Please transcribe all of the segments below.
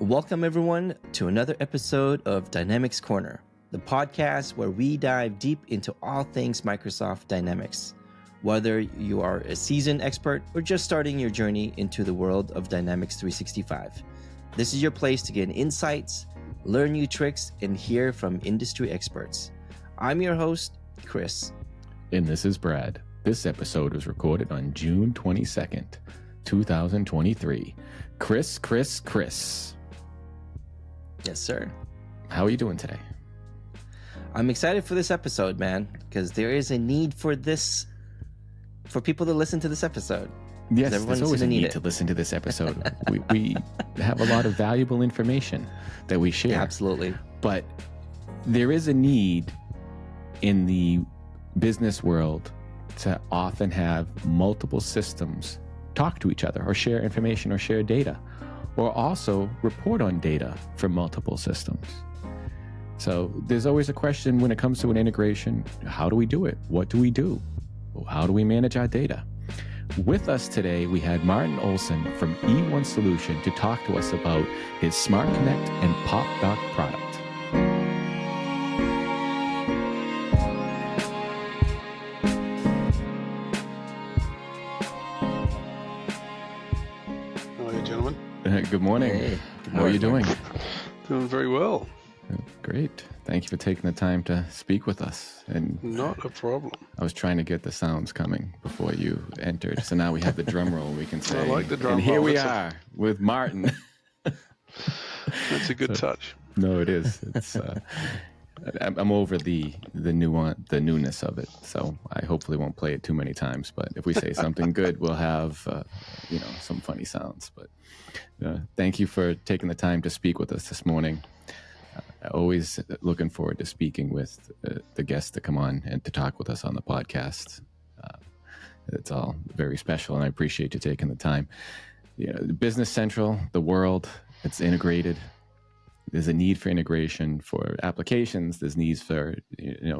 Welcome, everyone, to another episode of Dynamics Corner, the podcast where we dive deep into all things Microsoft Dynamics. Whether you are a seasoned expert or just starting your journey into the world of Dynamics 365, this is your place to gain insights, learn new tricks, and hear from industry experts. I'm your host, Chris. And this is Brad. This episode was recorded on June 22nd, 2023. Chris. Yes, sir. How are you doing today? I'm excited for this episode, man, because there is a need for this, for people to listen to this episode. Yes, there's always a need to listen to this episode. we have a lot of valuable information that we share. Yeah, absolutely. But there is a need in the business world to often have multiple systems talk to each other or share information or share data, or also report on data from multiple systems. So there's always a question when it comes to an integration: how do we do it? What do we do? How do we manage our data? With us today, we had Martin Olsen from eOne Solution to talk to us about his Smart Connect and PopDoc product. Good morning. Hey, How are you doing? Doing very well. Great. Thank you for taking the time to speak with us. And not a problem. I was trying to get the sounds coming before you entered. So now we have the drum roll. We can say, I like the drum and here roll. we are with Martin. That's a good touch. No, it is. It's I'm over the newness of it. So I hopefully won't play it too many times. But if we say something good, we'll have some funny sounds. But thank you for taking the time to speak with us this morning. Always looking forward to speaking with the guests that come on and to talk with us on the podcast. It's all very special, and I appreciate you taking the time. Business Central, the world, it's integrated. There's a need for integration for applications. There's needs for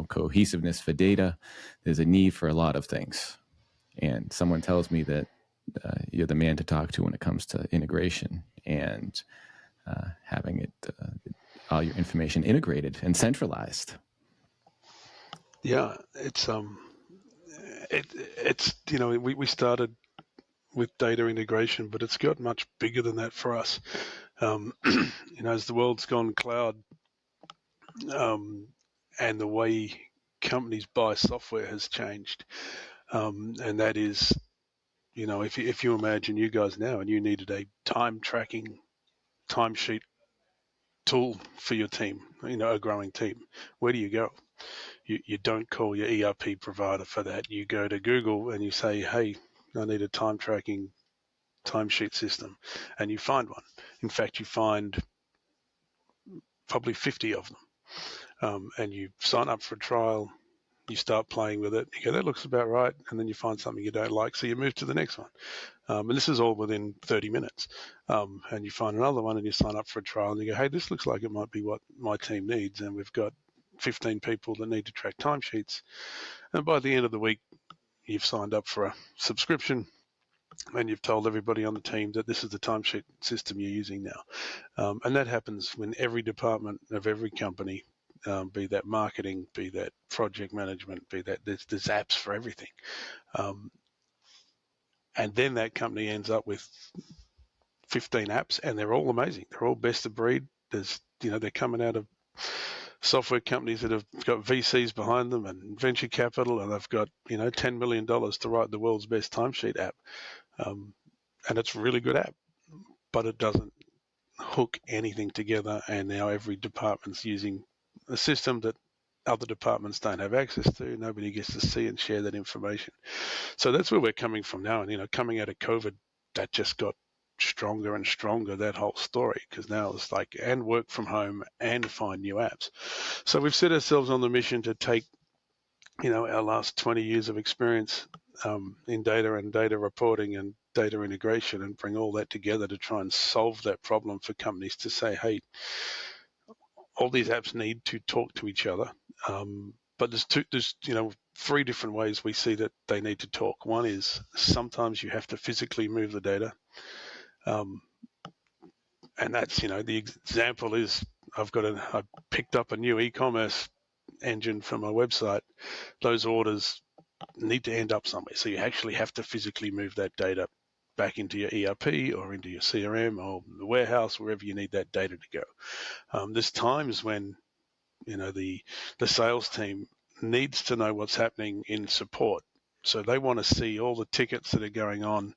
cohesiveness for data. There's a need for a lot of things. And someone tells me that you're the man to talk to when it comes to integration and having it all your information integrated and centralized. Yeah, we started with data integration, but it's got much bigger than that for us. As the world's gone cloud, and the way companies buy software has changed, and that is, if you imagine you guys now and you needed a time tracking timesheet tool for your team, a growing team, where do you go? You don't call your ERP provider for that. You go to Google and you say, hey, I need a time tracking timesheet system, and you find one. In fact, you find probably 50 of them, and you sign up for a trial. You start playing with it. You go, that looks about right, and then you find something you don't like, so you move to the next one. And this is all within 30 minutes. And you find another one, and you sign up for a trial, and you go, hey, this looks like it might be what my team needs, and we've got 15 people that need to track timesheets. And by the end of the week, you've signed up for a subscription, and you've told everybody on the team that this is the timesheet system you're using now. And that happens when every department of every company, be that marketing, be that project management, be that there's apps for everything. And then that company ends up with 15 apps, and they're all amazing. They're all best of breed. They're coming out of software companies that have got VCs behind them and venture capital, and they've got $10 million to write the world's best timesheet app. And it's a really good app, but it doesn't hook anything together, and now every department's using a system that other departments don't have access to. Nobody gets to see and share that information. So that's where we're coming from now. And coming out of COVID, that just got stronger and stronger, that whole story, because now it's like, and work from home and find new apps. So we've set ourselves on the mission to take our last 20 years of experience in data and data reporting and data integration, and bring all that together to try and solve that problem for companies to say, hey, all these apps need to talk to each other, but there's three different ways we see that they need to talk. One is sometimes you have to physically move the data. that's, the example is I picked up a new e-commerce engine for my website. Those orders need to end up somewhere. So you actually have to physically move that data back into your ERP or into your CRM or the warehouse, wherever you need that data to go. There's times when, the sales team needs to know what's happening in support. So they want to see all the tickets that are going on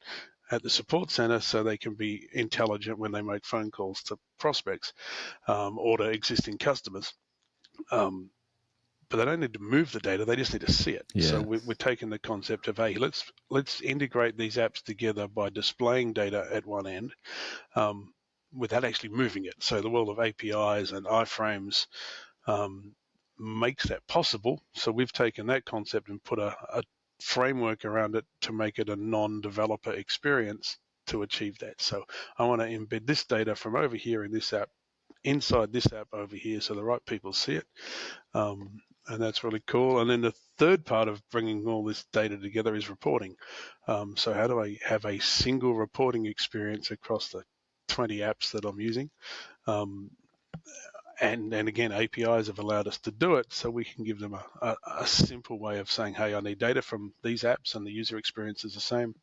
at the support center so they can be intelligent when they make phone calls to prospects or to existing customers. But they don't need to move the data; they just need to see it. Yeah. So we're taking the concept of, hey, let's integrate these apps together by displaying data at one end without actually moving it. So the world of APIs and iframes makes that possible. So we've taken that concept and put a framework around it to make it a non-developer experience to achieve that. So I want to embed this data from over here in this app inside this app over here so the right people see it. And that's really cool. And then the third part of bringing all this data together is reporting. So how do I have a single reporting experience across the 20 apps that I'm using? And again, APIs have allowed us to do it, so we can give them a simple way of saying, hey, I need data from these apps and the user experience is the same.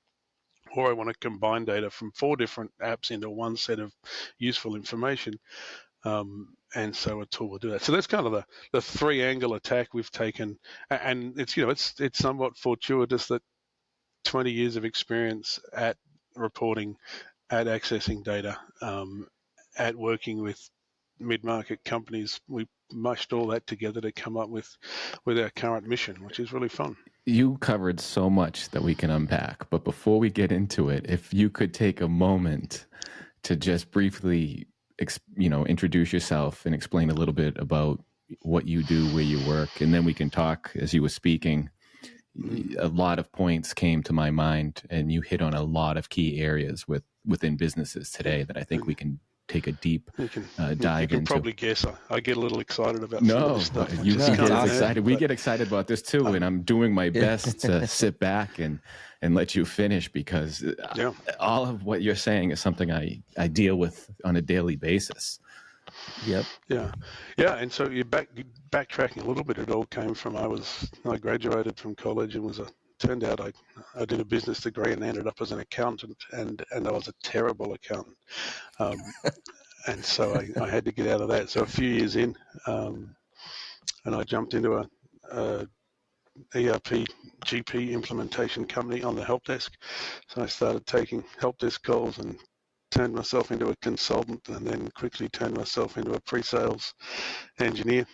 Or I want to combine data from 4 different apps into one set of useful information. And so a tool will do that. So that's kind of the 3-angle attack we've taken. And it's, it's somewhat fortuitous that 20 years of experience at reporting, at accessing data, at working with mid-market companies, we mushed all that together to come up with our current mission, which is really fun. You covered so much that we can unpack, but before we get into it, if you could take a moment to just briefly, introduce yourself and explain a little bit about what you do, where you work, and then we can talk. As you were speaking, a lot of points came to my mind, and you hit on a lot of key areas within businesses today that I think we can take a deep dive you can into. Probably guess I get a little excited about some of this stuff. You get excited. We get excited about this too, and I'm doing my best to sit back and let you finish, because all of what you're saying is something I deal with on a daily basis. Yep. Yeah. And so you're backtracking a little bit. It all came from I graduated from college and turned out I did a business degree and ended up as an accountant, and I was a terrible accountant. And so I had to get out of that. So a few years in, and I jumped into a ERP GP implementation company on the help desk. So I started taking help desk calls and turned myself into a consultant, and then quickly turned myself into a pre-sales engineer.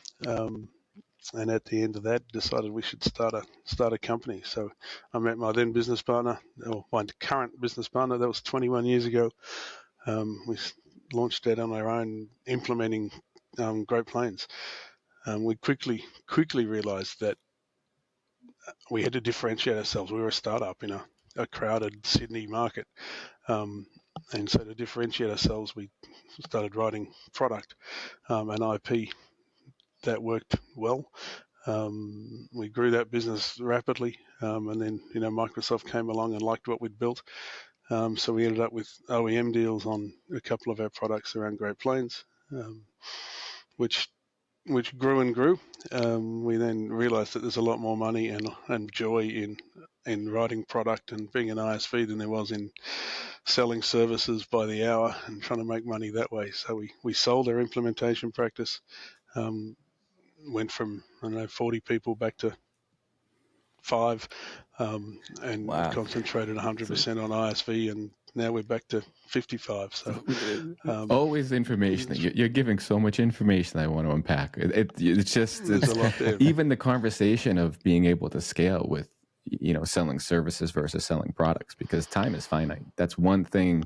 And at the end of that, decided we should start a company. So I met my then business partner, or my current business partner. That was 21 years ago. We launched that on our own, implementing Great Plains. We quickly realized that we had to differentiate ourselves. We were a startup in a crowded Sydney market. And so to differentiate ourselves, we started writing product and IP that worked well. We grew that business rapidly, and then Microsoft came along and liked what we'd built. So we ended up with OEM deals on a couple of our products around Great Plains, which grew and grew. We then realized that there's a lot more money and joy in writing product and being an ISV than there was in selling services by the hour and trying to make money that way. So we sold our implementation practice, went from 40 people back to 5, and concentrated 100% on ISV, and now we're back to 55. So always information. You're giving so much information I want to unpack. It's a lot there. Even the conversation of being able to scale with selling services versus selling products, because time is finite. That's one thing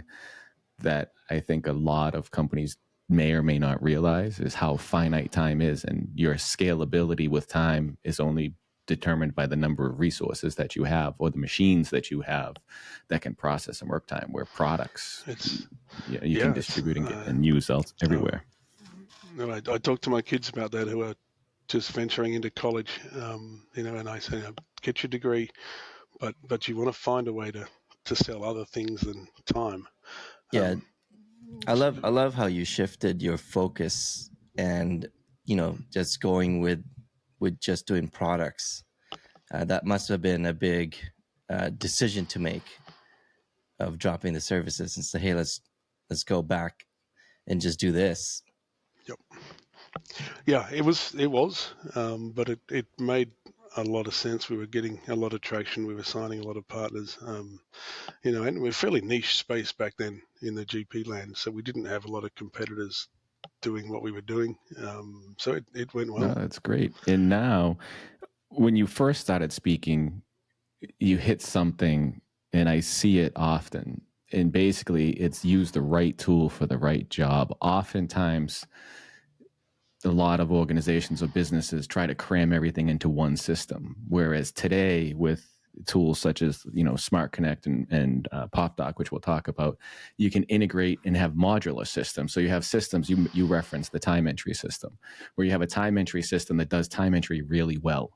that I think a lot of companies may or may not realize, is how finite time is, and your scalability with time is only determined by the number of resources that you have, or the machines that you have that can process and work time, where products you can distribute and use everywhere. I talk to my kids about that, who are just venturing into college, and I say, get your degree, but you want to find a way to sell other things than time. I love how you shifted your focus and, just going with just doing products. That must have been a big decision to make, of dropping the services and say, hey, let's go back and just do this. Yep. Yeah, it was, but it made a lot of sense. We were getting a lot of traction. We were signing a lot of partners, and we're fairly niche space back then in the GP land, so we didn't have a lot of competitors doing what we were doing. So it went well. No, that's great. And now, when you first started speaking, you hit something, and I see it often. And basically, it's use the right tool for the right job. Oftentimes, a lot of organizations or businesses try to cram everything into one system, whereas today, with tools such as Smart Connect and PopDoc, which we'll talk about, you can integrate and have modular systems. So you have systems, you referenced the time entry system, where you have a time entry system that does time entry really well,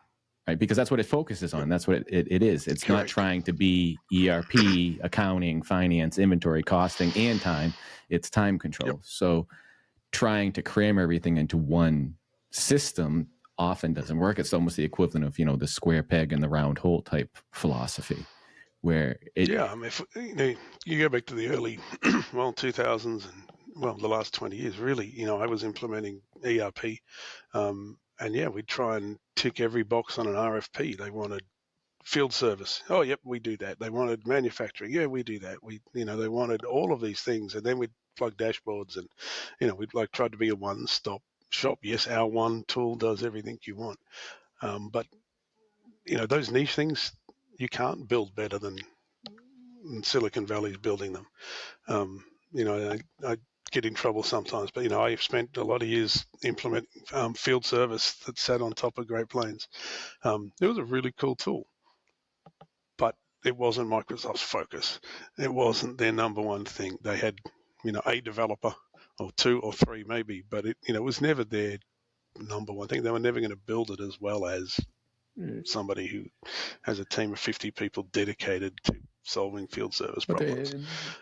right? Because that's what it focuses on. That's what it is. It's Correct. not trying to be ERP, accounting, finance, inventory, costing, and time. It's time control. Yep. So trying to cram everything into one system often doesn't work. It's almost the equivalent of, the square peg and the round hole type philosophy, where it... Yeah, I mean, if, you go back to the early, 2000s and, the last 20 years, really, I was implementing ERP, and we'd try and tick every box on an RFP. They wanted field service. Oh, yep, we do that. They wanted manufacturing. Yeah, we do that. They wanted all of these things, and then we'd plug dashboards, and we'd tried to be a one-stop shop. Yes, our one tool does everything you want, but those niche things you can't build better than Silicon Valley's building them. I get in trouble sometimes, but I've spent a lot of years implementing field service that sat on top of Great Plains. It was a really cool tool, but it wasn't Microsoft's focus. It wasn't their number one thing. They had, a developer or two or three maybe, but it was never their number one thing. They were never going to build it as well as somebody who has a team of 50 people dedicated to solving field service problems.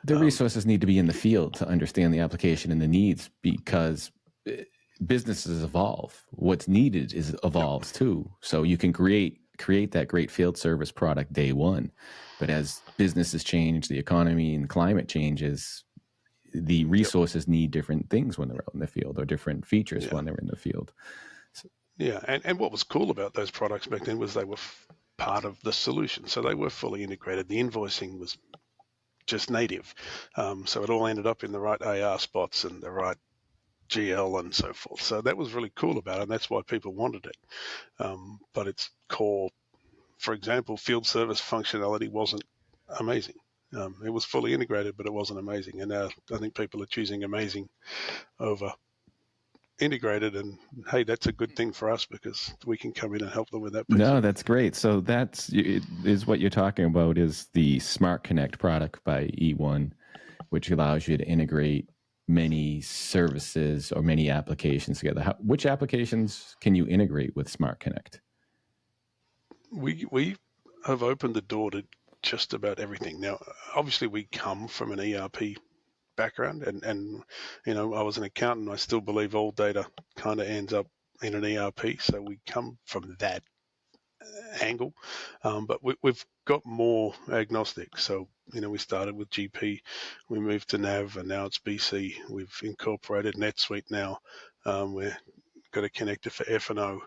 The resources need to be in the field to understand the application and the needs, because businesses evolve. What's needed evolves too. So you can create that great field service product day one, but as businesses change, the economy and climate changes, the resources need different things when they're out in the field, or different features when they're in the field. Yeah, and what was cool about those products back then was they were part of the solution. So they were fully integrated. The invoicing was just native. So it all ended up in the right AR spots and the right GL and so forth. So that was really cool about it, and that's why people wanted it. But its core, for example, field service functionality wasn't amazing. It was fully integrated, but it wasn't amazing. And now I think people are choosing amazing over integrated, and hey, that's a good thing for us because we can come in and help them with that piece. No, that's great. So is what you're talking about is the Smart Connect product by eOne, which allows you to integrate many services or many applications together. Which applications can you integrate with Smart Connect? We have opened the door to just about everything. Now, obviously, we come from an ERP background, and I was an accountant. I still believe all data kind of ends up in an ERP, so we come from that angle, but we've got more agnostic. So we started with GP, we moved to Nav, and now it's BC. We've incorporated NetSuite now. We've got a connector for F&O,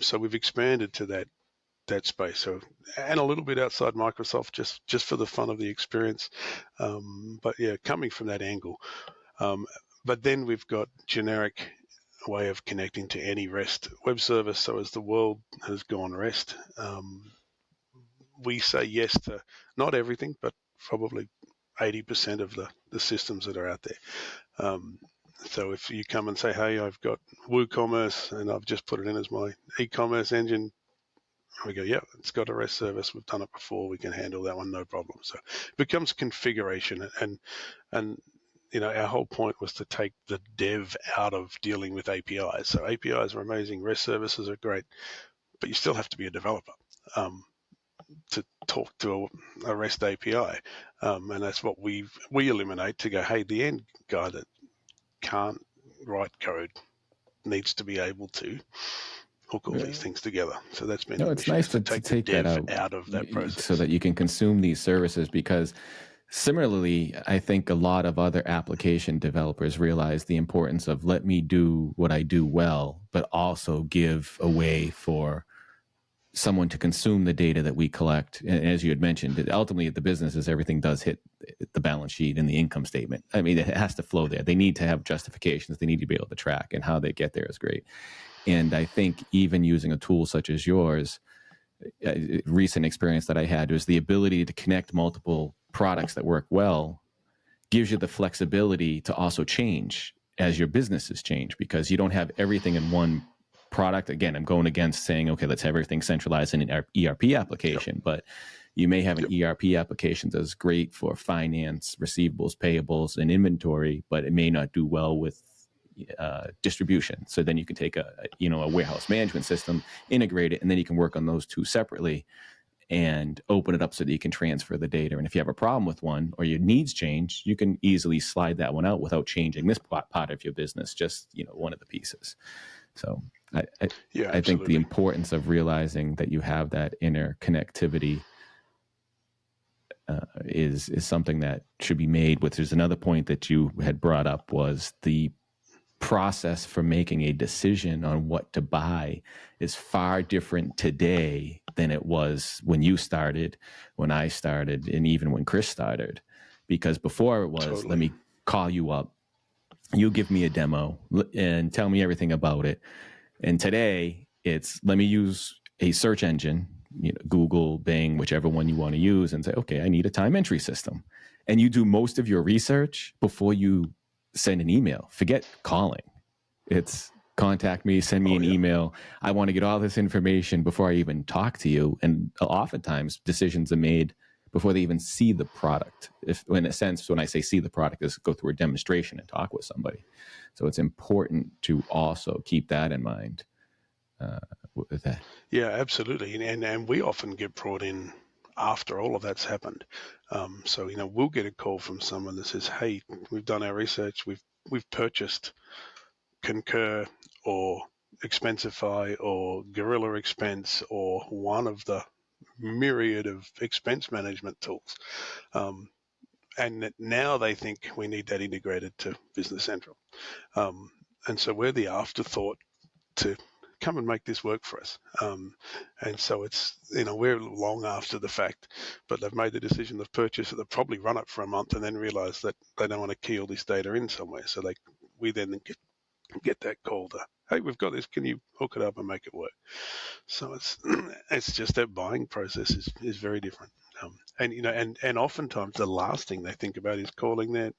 so we've expanded to that space. So, and a little bit outside Microsoft, just for the fun of the experience. But yeah, coming from that angle. But then we've got generic way of connecting to any REST web service. So as the world has gone REST, we say yes to not everything, but probably 80% of the systems that are out there. So if you come and say, hey, I've got WooCommerce and I've just put it in as my e-commerce engine, we go, yeah, it's got a REST service. We've done it before. We can handle that one, no problem. So it becomes configuration, and our whole point was to take the dev out of dealing with APIs. So APIs are amazing. REST services are great, but you still have to be a developer. to talk to a REST API, and that's what we eliminate to go. Hey, the end guy that can't write code needs to be able to hook all these things together. So that's been it's nice to take take the dev that out of that process so that you can consume these services, because similarly, I think a lot of other application developers realize the importance of let me do what I do well, but also give a way for someone to consume the data that we collect. And as you had mentioned, ultimately at the businesses, everything does hit the balance sheet and the income statement. I mean, it has to flow there. They need to have justifications. They need to be able to track, and how they get there is great. And I think even using a tool such as yours, recent experience that I had was the ability to connect multiple products that work well gives you the flexibility to also change as your businesses change, because you don't have everything in one product. Again, I'm going against saying, okay, let's have everything centralized in an ERP application, but you may have an ERP application that's great for finance, receivables, payables, and inventory, but it may not do well with distribution. So then you can take a warehouse management system, integrate it, and then you can work on those two separately and open it up so that you can transfer the data. And if you have a problem with one or your needs change, you can easily slide that one out without changing this part of your business, just one of the pieces. So I think the importance of realizing that you have that interconnectivity is something that should be made. Which is another point that you had brought up, was the process for making a decision on what to buy is far different today than it was when you started, when I started, and even when Chris started. Because before it was, let me call you up, you give me a demo and tell me everything about it. And today it's, let me use a search engine, Google, Bing, whichever one you want to use, and say, okay, I need a time entry system. And you do most of your research before you send an email. Forget calling. It's contact me, send me an email. I want to get all this information before I even talk to you. And oftentimes decisions are made before they even see the product. If, in a sense, when I say see the product, is go through a demonstration and talk with somebody. So it's important to also keep that in mind. With that. Yeah, absolutely. And we often get brought in after all of that's happened. So, we'll get a call from someone that says, hey, we've done our research, we've purchased Concur or Expensify or Gorilla Expense or one of the myriad of expense management tools. And now they think we need that integrated to Business Central. And so we're the afterthought to come and make this work for us. And so it's, we're long after the fact, but they've made the decision, they've purchased it, they've probably run it for a month and then realized that they don't want to key all this data in somewhere. So we then get that call to, hey, we've got this, can you hook it up and make it work? So it's just that buying process is very different. And oftentimes the last thing they think about is calling their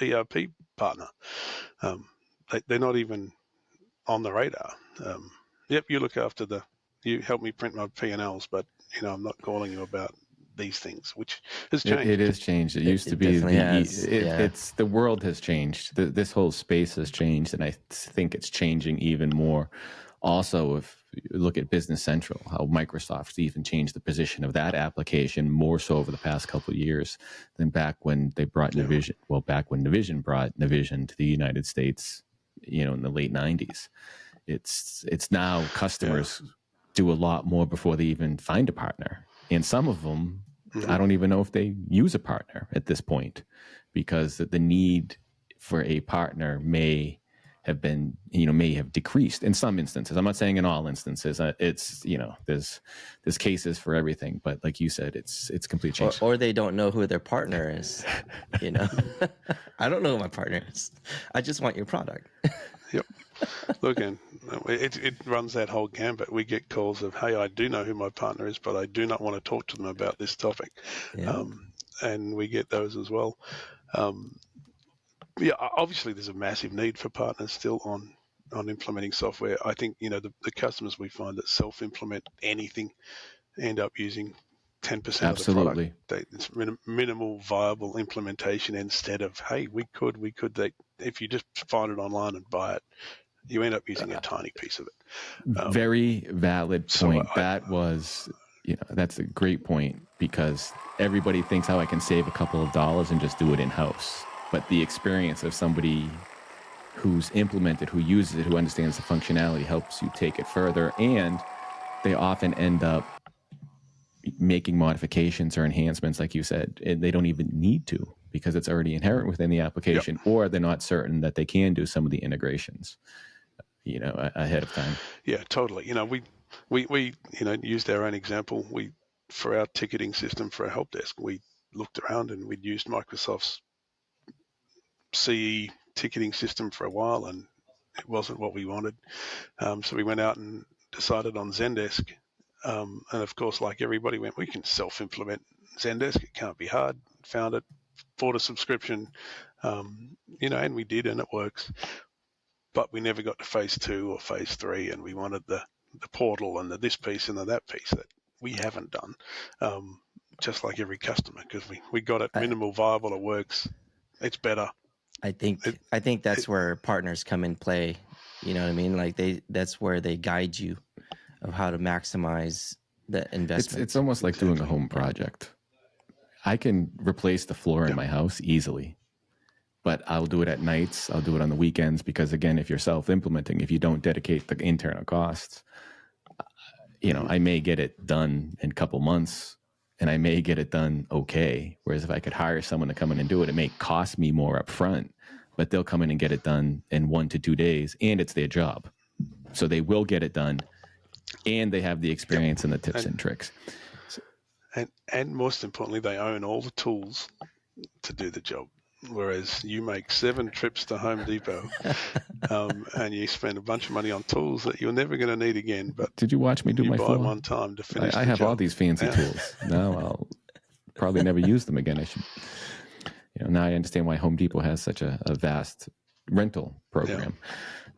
ERP partner. They're not even on the radar. Yep, you look after you help me print my P&Ls, but I'm not calling you about these things, which has changed. It has changed. It used to be it's the world has changed. This whole space has changed, and I think it's changing even more. Also, if you look at Business Central, how Microsoft's even changed the position of that application more so over the past couple of years than back when they brought Navision. Well, back when Navision brought Navision to the United States, in the late 90s. It's now customers do a lot more before they even find a partner. And some of them, I don't even know if they use a partner at this point, because the need for a partner may have been, may have decreased in some instances. I'm not saying in all instances. It's, there's cases for everything. But like you said, it's complete change. Or they don't know who their partner is. I don't know who my partner is. I just want your product. Yep. Look, and it runs that whole gambit. We get calls of, hey, I do know who my partner is, but I do not want to talk to them about this topic. Yeah. And we get those as well. Obviously there's a massive need for partners still on implementing software. I think, the customers we find that self-implement anything end up using 10% Absolutely. of the product. It's minimal viable implementation instead of, hey, we could. If you just find it online and buy it, you end up using a tiny piece of it. Very valid point. That was, that's a great point, because everybody thinks how I can save a couple of dollars and just do it in-house. But the experience of somebody who's implemented, who uses it, who understands the functionality, helps you take it further. And they often end up making modifications or enhancements, like you said, and they don't even need to, because it's already inherent within the application, or they're not certain that they can do some of the integrations, ahead of time. Yeah, totally. We used our own example. For our ticketing system for our help desk, we looked around and we'd used Microsoft's CE ticketing system for a while, and it wasn't what we wanted. So we went out and decided on Zendesk. And of course, like everybody, we can self-implement Zendesk. It can't be hard. Found it, bought a subscription, and we did, and it works. But we never got to phase 2 or phase 3, and we wanted the portal and the this piece and the that piece that we haven't done, just like every customer, because we got it minimal viable, it works, it's better. I think that's where partners come in play. You know what I mean? Like that's where they guide you of how to maximize the investment. It's almost like doing a home project. I can replace the floor in my house easily, but I'll do it at nights. I'll do it on the weekends, because again, if you're self-implementing, if you don't dedicate the internal costs, I may get it done in a couple months, and I may get it done okay. Whereas if I could hire someone to come in and do it, it may cost me more up front, but they'll come in and get it done in 1 to 2 days, and it's their job. So they will get it done, and they have the experience and the tips and tricks. And most importantly, they own all the tools to do the job. Whereas you make 7 trips to Home Depot, and you spend a bunch of money on tools that you're never going to need again. But did you watch me do my floor? You buy one time to finish. I have all these fancy tools. Now I'll probably never use them again. I should. Now I understand why Home Depot has such a vast rental program.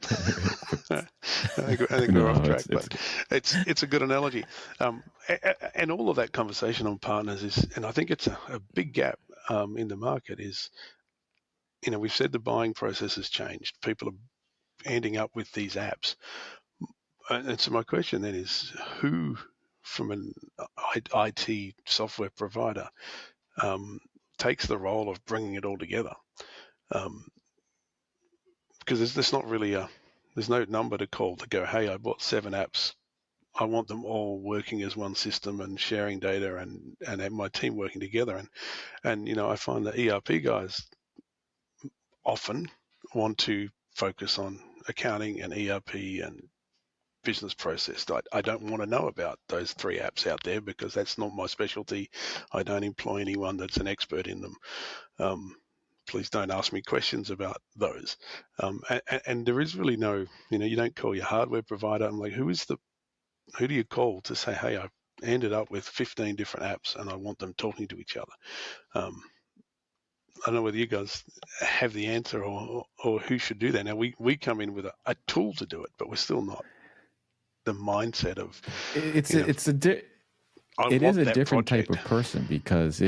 I think we're off track, but it's a good analogy. And all of that conversation on partners is, and I think it's a big gap in the market is, we've said the buying process has changed. People are ending up with these apps. And so my question then is, who from an IT software provider takes the role of bringing it all together? Because there's not really there's no number to call to go, hey, I bought 7 apps. I want them all working as one system and sharing data and have my team working together. And I find the ERP guys often want to focus on accounting and ERP and business process. I don't want to know about those 3 apps out there, because that's not my specialty. I don't employ anyone that's an expert in them. Please don't ask me questions about those. And there is really no, you don't call your hardware provider. I'm like, who do you call to say, hey, I've ended up with 15 different apps and I want them talking to each other? I don't know whether you guys have the answer or who should do that. Now, we come in with a tool to do it, but we're still not the mindset of... It is a different type of person, because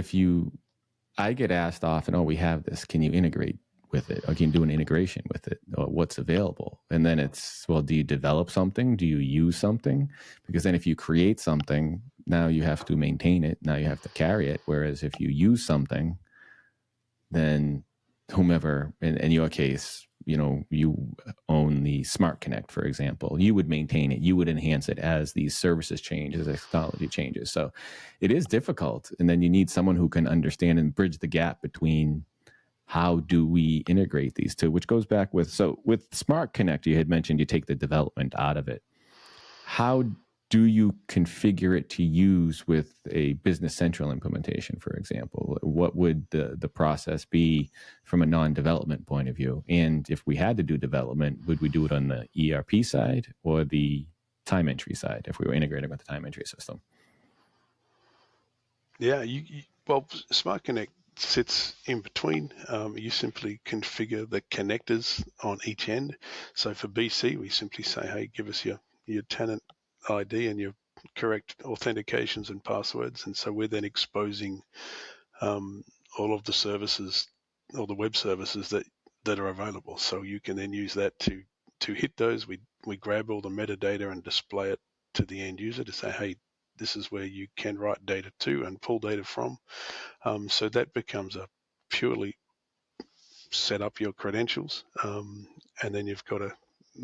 I get asked often, we have this, can you integrate with it? Or can you do an integration with it? Or what's available? And then it's, well, do you develop something? Do you use something? Because then if you create something, now you have to maintain it. Now you have to carry it. Whereas if you use something, then whomever, in your case, you own the Smart Connect, for example, you would maintain it, you would enhance it as these services change, as technology changes. So it is difficult. And then you need someone who can understand and bridge the gap between how do we integrate these two, which goes back with Smart Connect, you had mentioned you take the development out of it. How do you configure it to use with a Business Central implementation, for example? What would the process be from a non-development point of view? And if we had to do development, would we do it on the ERP side or the time entry side if we were integrating with the time entry system? Yeah, well, Smart Connect sits in between. You simply configure the connectors on each end. So for BC, we simply say, hey, give us your tenant ID and your correct authentications and passwords. And so we're then exposing all of the services, all the web services that are available. So you can then use that to hit those. We grab all the metadata and display it to the end user to say, hey, this is where you can write data to and pull data from. So that becomes a purely set up your credentials, and then you've got to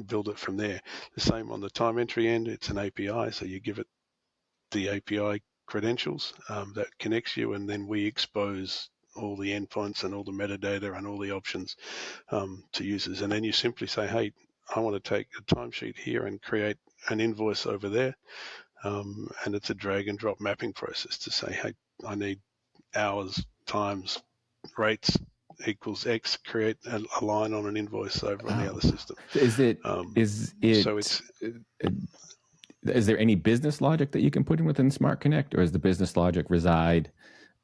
build it from there. The same on the time entry end, it's an API, so you give it the API credentials that connects you, and then we expose all the endpoints and all the metadata and all the options to users. And then you simply say, hey, I want to take a timesheet here and create an invoice over there. And it's a drag and drop mapping process to say, hey, I need hours times rates equals X, create a line on an invoice over on the other system. Is there any business logic that you can put in within Smart Connect, or does the business logic reside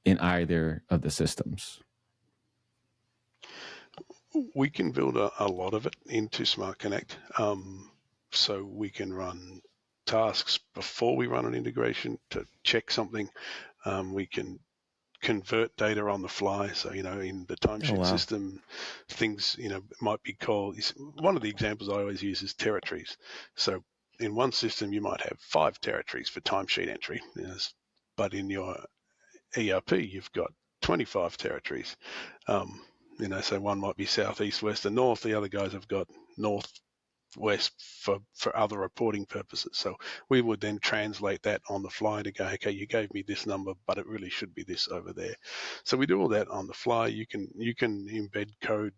in either of the systems? We can build a lot of it into Smart Connect. So we can run tasks before we run an integration to check something. We can convert data on the fly. So, in the timesheet system, things, might be called, one of the examples I always use is territories. So in one system, you might have 5 territories for timesheet entry, but in your ERP, you've got 25 territories. So one might be south, east, west, and north. The other guys have got north, west for other reporting purposes. So we would then translate that on the fly to go, okay, you gave me this number, but it really should be this over there. So we do all that on the fly. You can embed code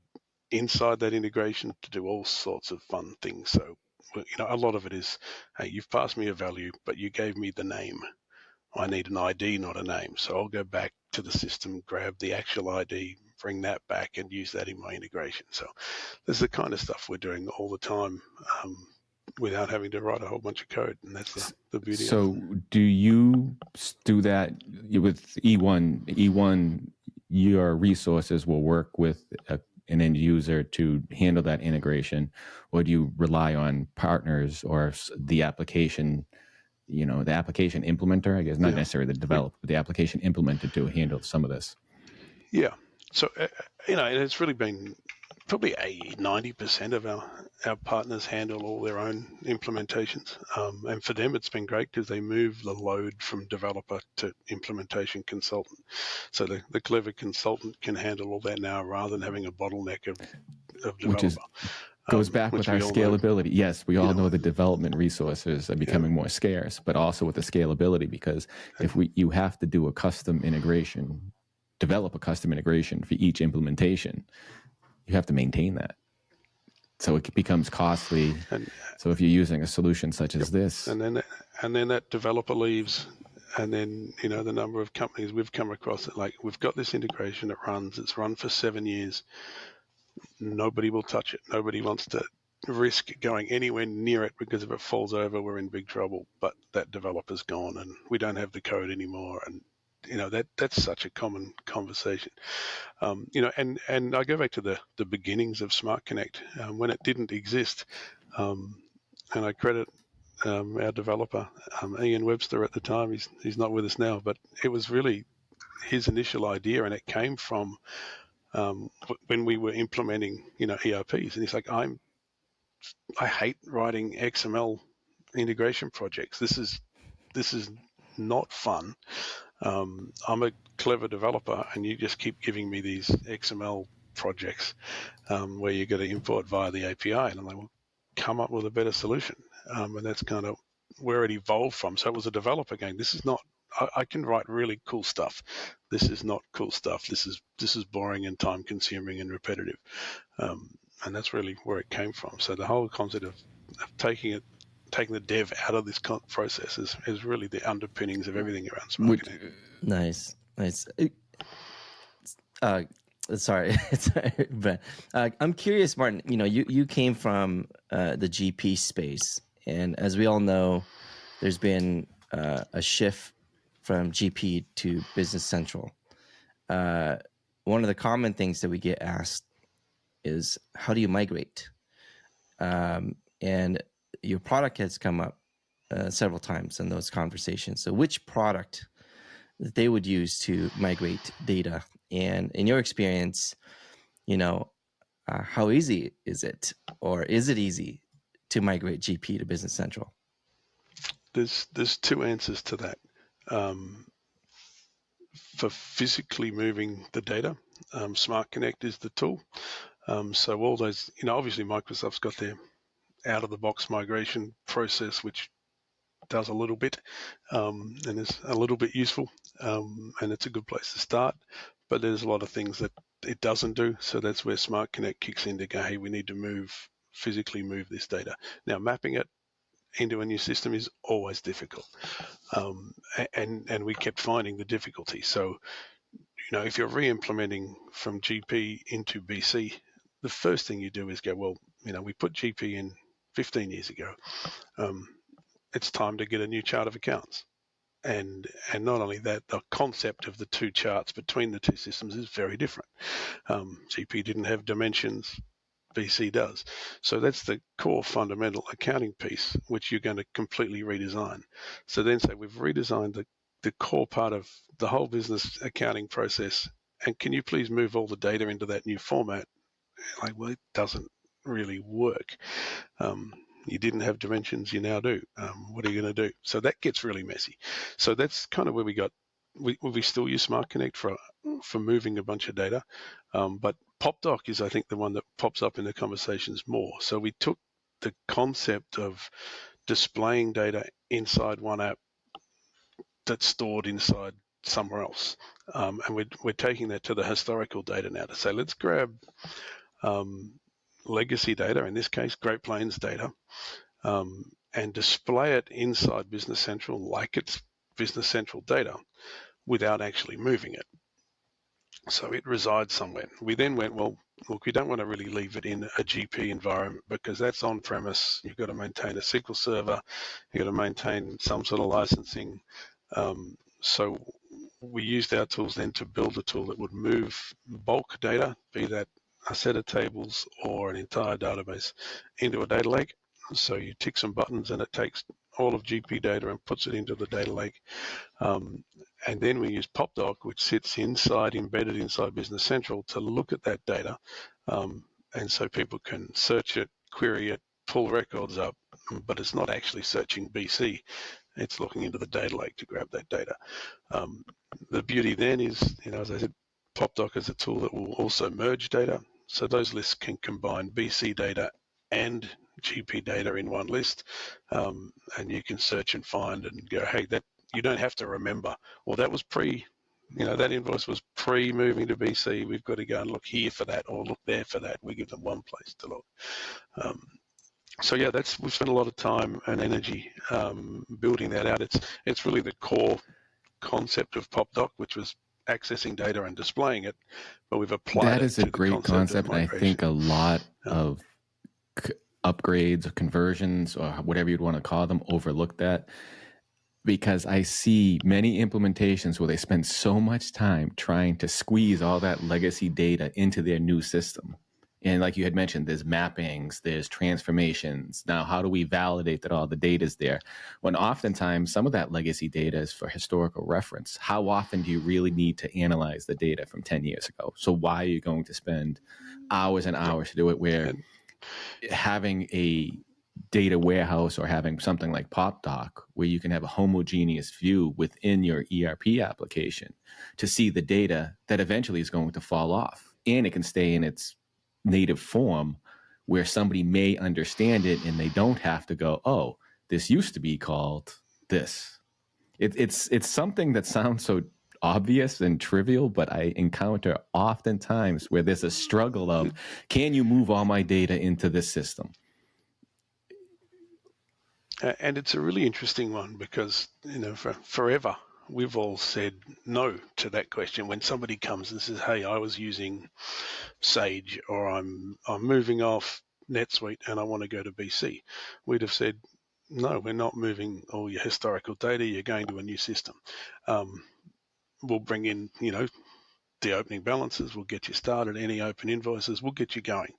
inside that integration to do all sorts of fun things. So, a lot of it is, hey, you've passed me a value, but you gave me the name. I need an ID, not a name. So I'll go back to the system, grab the actual ID, bring that back and use that in my integration. So there's the kind of stuff we're doing all the time without having to write a whole bunch of code. And that's the beauty of it. So do you do that with eOne? eOne, your resources will work with an end user to handle that integration, or do you rely on partners or the application, the application implementer, I guess, not necessarily the developer, but the application implementer to handle some of this? Yeah. So, it's really been probably 90% of our partners handle all their own implementations. And for them, it's been great because they move the load from developer to implementation consultant. So the clever consultant can handle all that now rather than having a bottleneck of developer. Goes back with our scalability. Yes, we all know the development resources are becoming more scarce, but also with the scalability, because if you have to do a custom integration, develop a custom integration for each implementation, you have to maintain that. So it becomes costly. So if you're using a solution such as this, and then that developer leaves, and then the number of companies we've come across it, like, we've got this integration, it's run for 7 years. Nobody will touch it. Nobody wants to risk going anywhere near it, because if it falls over, we're in big trouble. But that developer's gone and we don't have the code anymore. And that's such a common conversation. And I go back to the beginnings of Smart Connect when it didn't exist. And I credit our developer, Ian Webster at the time. He's not with us now, but it was really his initial idea, and it came from when we were implementing, ERPs. And he's like, I hate writing XML integration projects. This is not fun. I'm a clever developer, and you just keep giving me these XML projects where you got to import via the API. And I'm like, well, come up with a better solution. And that's kind of where it evolved from. So it was a developer going, this is not, I can write really cool stuff. This is not cool stuff. This is boring and time consuming and repetitive. And that's really where it came from. So the whole concept of taking the dev out of this process is really the underpinnings of everything around Smart Connect. Nice. Sorry, but I'm curious, Martin. You came from the GP space, and as we all know, there's been a shift from GP to Business Central. One of the common things that we get asked is, how do you migrate? And your product has come up several times in those conversations. So which product that they would use to migrate data? And in your experience, how easy is it? Or is it easy to migrate GP to Business Central? There's 2 answers to that. for physically moving the data. Smart Connect is the tool. So all those, obviously Microsoft's got their out-of-the-box migration process, which does a little bit and is a little bit useful, and it's a good place to start. But there's a lot of things that it doesn't do, so that's where Smart Connect kicks in to go, hey, we need to physically move this data. Now, mapping it into a new system is always difficult, and we kept finding the difficulty. So, if you're re-implementing from GP into BC, the first thing you do is go, well, we put GP in 15 years ago. It's time to get a new chart of accounts. And not only that, the concept of the two charts between the two systems is very different. GP didn't have dimensions, BC does. So that's the core fundamental accounting piece, which you're going to completely redesign. So then say we've redesigned the core part of the whole business accounting process, and can you please move all the data into that new format? Like, well, it doesn't really work. You didn't have dimensions, you now do. What are you going to do? So that gets really messy. So that's kind of where we still use Smart Connect for moving a bunch of data. But PopDoc is, I think, the one that pops up in the conversations more. So we took the concept of displaying data inside one app that's stored inside somewhere else. And we're taking that to the historical data now to say, let's grab legacy data, in this case, Great Plains data, and display it inside Business Central like it's Business Central data without actually moving it. So it resides somewhere. We then went, well, look, we don't want to really leave it in a GP environment because that's on-premise. You've got to maintain a SQL server. You've got to maintain some sort of licensing. So we used our tools then to build a tool that would move bulk data, be that a set of tables or an entire database, into a data lake. So you tick some buttons and it takes all of GP data and puts it into the data lake. And then we use PopDoc, which sits embedded inside Business Central to look at that data. And so people can search it, query it, pull records up, but it's not actually searching BC. It's looking into the data lake to grab that data. The beauty then is, as I said, PopDoc is a tool that will also merge data. So those lists can combine BC data and GP data in one list, and you can search and find and go, hey, that you don't have to remember, well, that was that invoice was pre-moving to BC. We've got to go and look here for that or look there for that. We give them one place to look. So yeah, we've spent a lot of time and energy building that out. It's really the core concept of PopDoc, which was accessing data and displaying it, but we've applied that it is to a great concept. And I think a lot of upgrades or conversions or whatever you'd want to call them overlook that, because I see many implementations where they spend so much time trying to squeeze all that legacy data into their new system. And like you had mentioned, there's mappings, there's transformations. Now, how do we validate that all the data is there? When oftentimes some of that legacy data is for historical reference. How often do you really need to analyze the data from 10 years ago? So why are you going to spend hours and hours to do it, where having a data warehouse or having something like PopDoc where you can have a homogeneous view within your ERP application to see the data that eventually is going to fall off, and it can stay in its native form where somebody may understand it and they don't have to go, oh, this used to be called this. It's something that sounds so obvious and trivial, but I encounter oftentimes where there's a struggle of, can you move all my data into this system? And it's a really interesting one because, for forever, we've all said no to that question. When somebody comes and says, hey, I was using Sage, or I'm moving off NetSuite and I want to go to BC, we'd have said, no, we're not moving all your historical data. You're going to a new system. We'll bring in, the opening balances. We'll get you started. Any open invoices, we'll get you going.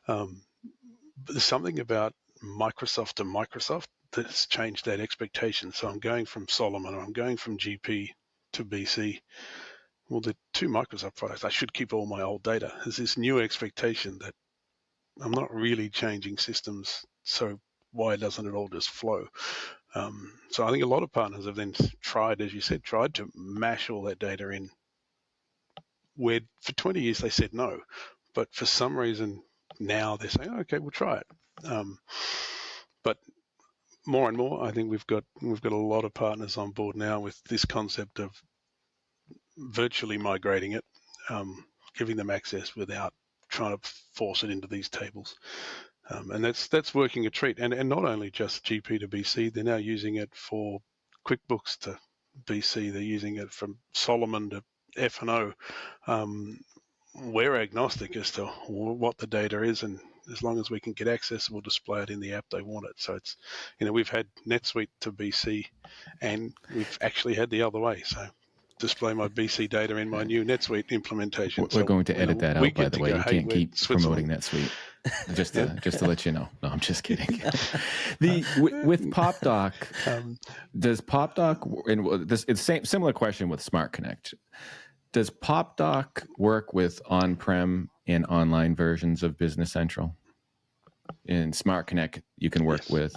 But there's something about Microsoft to Microsoft that's changed that expectation. So I'm going from Solomon, or I'm going from GP to BC. Well, the two Microsoft products, I should keep all my old data. There's this new expectation that I'm not really changing systems, so why doesn't it all just flow? So I think a lot of partners have then tried, as you said, to mash all that data in, where for 20 years they said no, but for some reason now they're saying, okay, we'll try it. But more and more, I think we've got a lot of partners on board now with this concept of virtually migrating it, giving them access without trying to force it into these tables. And that's working a treat. And not only just GP to BC, they're now using it for QuickBooks to BC. They're using it from Solomon to F&O. We're agnostic as to what the data is, and as long as we can get access, we'll display it in the app they want it. So it's, we've had NetSuite to BC, and we've actually had the other way. So display my BC data in my new NetSuite implementation. We're going to edit that out, by the way. You can't keep promoting NetSuite. Just to let you know. No, I'm just kidding. With PopDoc, does PopDoc, and it's the similar question with Smart Connect. Does PopDoc work with on-prem and online versions of Business Central? In Smart Connect, you can work with.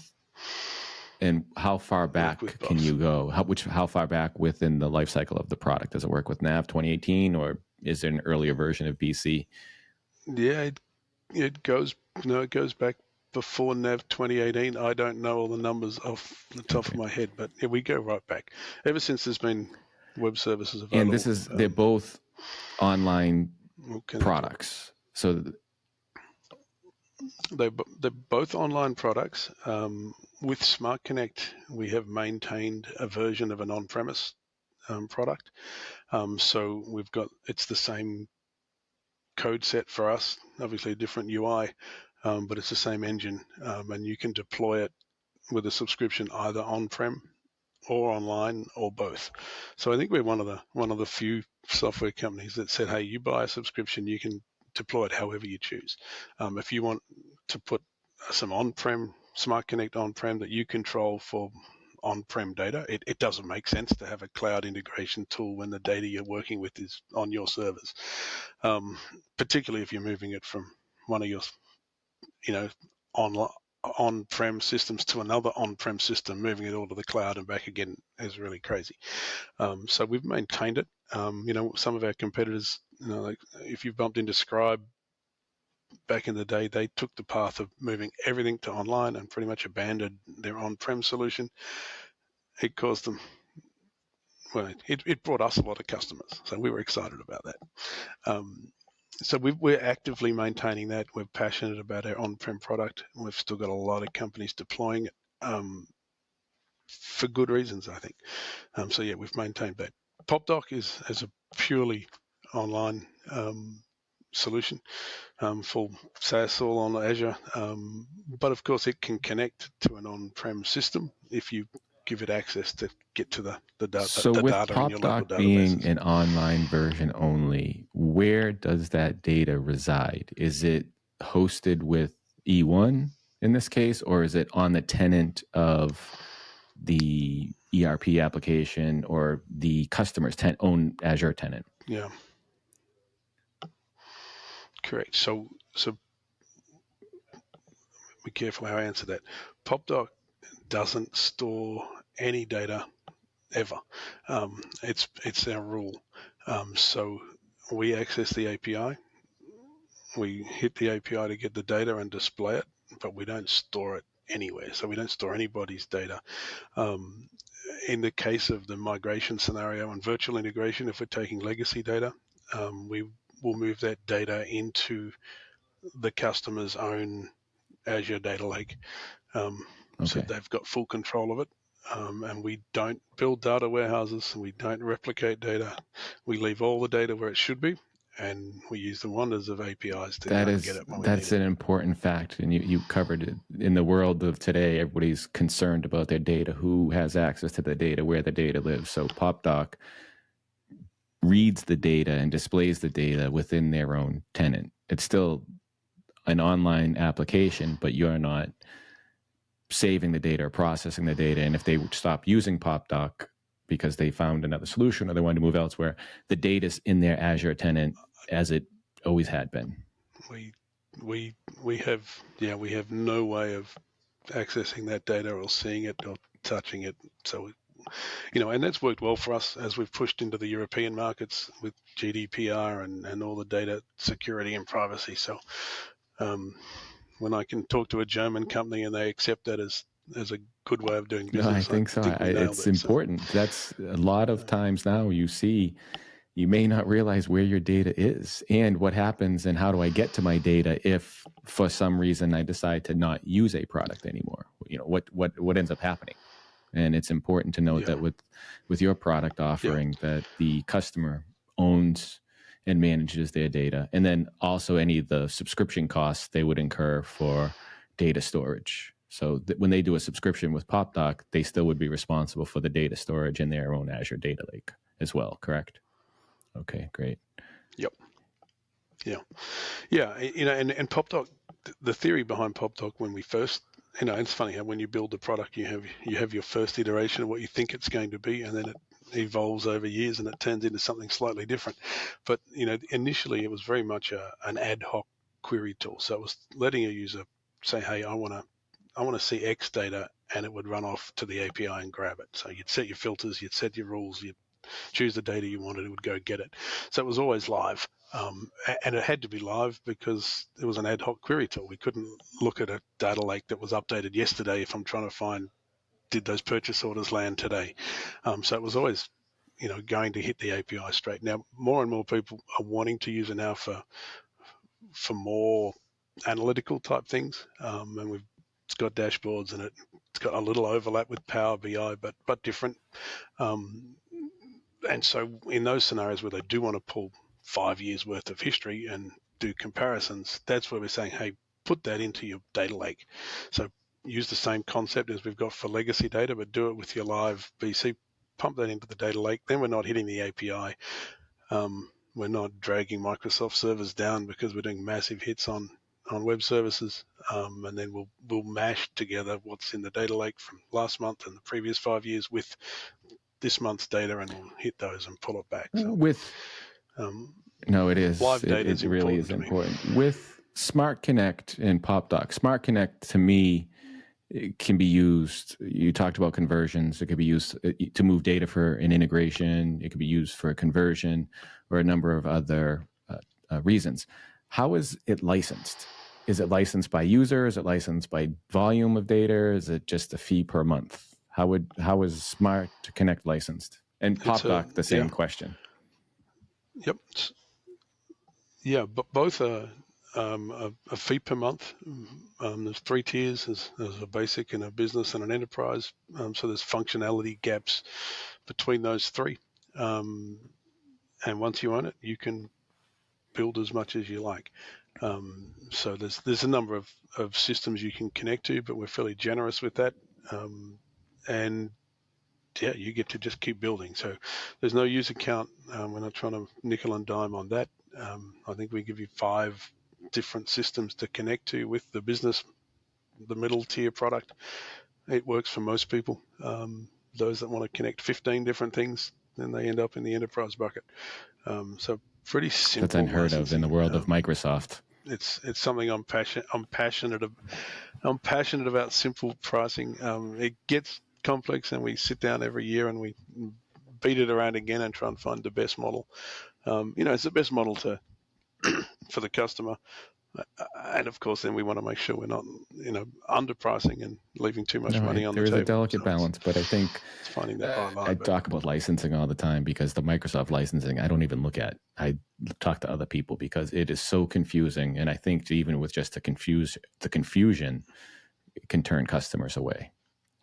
And how far back can you go? How far back within the life cycle of the product? Does it work with NAV 2018, or is there an earlier version of BC? Yeah, it goes back before NAV 2018. I don't know all the numbers off the top of my head, but we go right back. Ever since there's been web services available. And they're both online products. So they're both online products. With Smart Connect, we have maintained a version of an on-premise product. So it's the same code set for us, obviously a different UI, but it's the same engine, and you can deploy it with a subscription either on-prem or online or both. So I think we're one of the few software companies that said, hey, you buy a subscription, you can deploy it however you choose. If you want to put some on-prem Smart Connect on-prem that you control for on-prem data, it doesn't make sense to have a cloud integration tool when the data you're working with is on your servers, particularly if you're moving it from one of your on-prem systems to another on-prem system. Moving it all to the cloud and back again is really crazy. So we've maintained it. Some of our competitors, like if you've bumped into Scribe back in the day, they took the path of moving everything to online and pretty much abandoned their on-prem solution. It caused them, it brought us a lot of customers, so we were excited about that. So we're actively maintaining that. We're passionate about our on-prem product. We've still got a lot of companies deploying it for good reasons, I think. So yeah, we've maintained that. PopDoc is a purely online solution, full SaaS, all on Azure. But of course, it can connect to an on-prem system if you give it access to get to the data. So with PopDoc being an online version only, where does that data reside? Is it hosted with eOne in this case, or is it on the tenant of the ERP application or the customer's own Azure tenant? Yeah. Correct. So be careful how I answer that. PopDoc doesn't store any data ever. It's our rule. So we access the API. We hit the API to get the data and display it, but we don't store it anywhere. So we don't store anybody's data. In the case of the migration scenario and virtual integration, if we're taking legacy data, we will move that data into the customer's own Azure data lake. So they've got full control of it. And we don't build data warehouses. We don't replicate data. We leave all the data where it should be, and we use the wonders of APIs to get it when we need it. That's an important fact, and you covered it. In the world of today, everybody's concerned about their data, who has access to the data, where the data lives. So PopDoc reads the data and displays the data within their own tenant. It's still an online application, but you're not saving the data or processing the data. And if they stop using PopDoc because they found another solution or they wanted to move elsewhere, the data's in their Azure tenant as it always had been. We have no way of accessing that data or seeing it or touching it. So, and that's worked well for us as we've pushed into the European markets with GDPR and all the data security and privacy. So when I can talk to a German company and they accept that as a good way of doing business, No, I think so. It's important. That's a lot of times now you may not realize where your data is and what happens and how do I get to my data if for some reason I decide to not use a product anymore. What ends up happening. And it's important to note that with your product offering that the customer owns and manages their data, and then also any of the subscription costs they would incur for data storage. So when they do a subscription with PopDoc, they still would be responsible for the data storage in their own Azure data lake as well, correct? Okay, great. Yep. Yeah. And PopDoc, the theory behind PopDoc when we first, it's funny how when you build the product, you have your first iteration of what you think it's going to be, and then it evolves over years and it turns into something slightly different. But initially it was very much an ad hoc query tool. So it was letting a user say, hey, I want to see X data, and it would run off to the API and grab it. So you'd set your filters, you'd set your rules, you'd choose the data you wanted, it would go get it. So it was always live. And it had to be live because it was an ad hoc query tool. We couldn't look at a data lake that was updated yesterday if I'm trying to find, did those purchase orders land today? So it was always, going to hit the API straight. Now, more and more people are wanting to use it now for more analytical type things. And it's got dashboards and it's got a little overlap with Power BI, but different. And so in those scenarios where they do want to pull 5 years worth of history and do comparisons, that's where we're saying, hey, put that into your data lake. So use the same concept as we've got for legacy data, but do it with your live BC, pump that into the data lake. Then we're not hitting the API. We're not dragging Microsoft servers down because we're doing massive hits on web services. And then we'll mash together what's in the data lake from last month and the previous 5 years with this month's data, and we'll hit those and pull it back. So, no, it is. Live data it really is important. With Smart Connect and PopDoc, Smart Connect to me it can be used. You talked about conversions. It could be used to move data for an integration. It could be used for a conversion or a number of other reasons. How is it licensed? Is it licensed by user? Is it licensed by volume of data? Is it just a fee per month? How is Smart Connect licensed? And PopDoc, the same question. Yep. Yeah, but both are a fee per month. There's 3 tiers. There's a basic and a business and an enterprise. So there's functionality gaps between those 3. And once you own it, you can build as much as you like. So there's a number of systems you can connect to, but we're fairly generous with that. And yeah, you get to just keep building. So there's no user count. We're not trying to nickel and dime on that. I think we give you 5 different systems to connect to with the business, the middle tier product. It works for most people. Those that want to connect 15 different things, then they end up in the enterprise bucket. So pretty simple. That's unheard of in the world of Microsoft. It's something I'm passionate about simple pricing. It gets complex, and we sit down every year and we beat it around again and try and find the best model. It's the best model for the customer, and of course, then we want to make sure we're not, underpricing and leaving too much money on the table. There is a delicate balance, but I think it's finding that right line. I talk about licensing all the time because the Microsoft licensing I don't even look at. I talk to other people because it is so confusing, and I think even with just the confusion, it can turn customers away.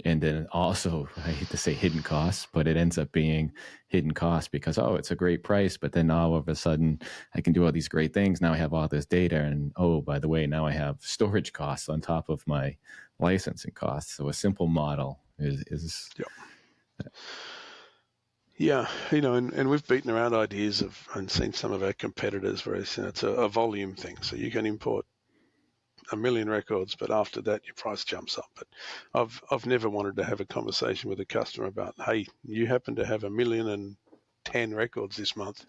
And then also, I hate to say hidden costs, but it ends up being hidden costs because, it's a great price, but then all of a sudden I can do all these great things. Now I have all this data, and by the way, now I have storage costs on top of my licensing costs. So a simple model is Yeah, and we've beaten around ideas and seen some of our competitors where it's a volume thing. So you can import 1 million records, but after that your price jumps up. But I've never wanted to have a conversation with a customer about, hey, you happen to have 1,010,000 records this month.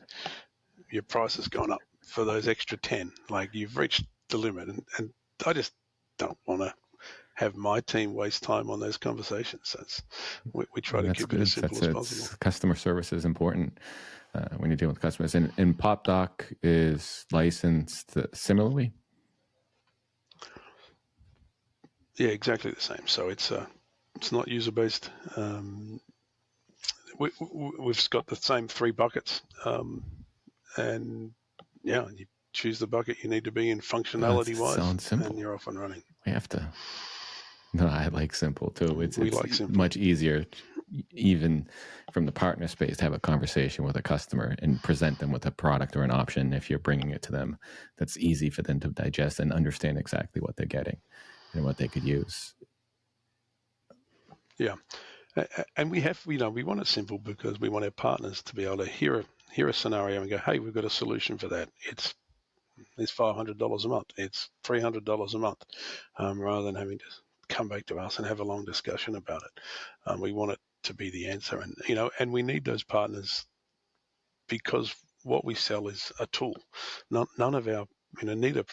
Your price has gone up for those extra 10. Like, you've reached the limit, and I just don't want to have my team waste time on those conversations. We try to keep it as simple as possible. Customer service is important when you're dealing with customers. And PopDoc is licensed similarly? Yeah, exactly the same. So it's not user-based. We've got the same 3 buckets. And yeah, you choose the bucket you need to be in functionality-wise, and you're off and running. We have to. No, I like simple too. It's like simple. Much easier, even from the partner space, to have a conversation with a customer and present them with a product or an option. If you're bringing it to them, that's easy for them to digest and understand exactly what they're getting and what they could use. Yeah, and we want it simple because we want our partners to be able to hear a scenario and go, hey, we've got a solution for that. It's $500 a month. It's $300 a month, rather than having to come back to us and have a long discussion about it. We want it to be the answer, and we need those partners because what we sell is a tool. None of our, neither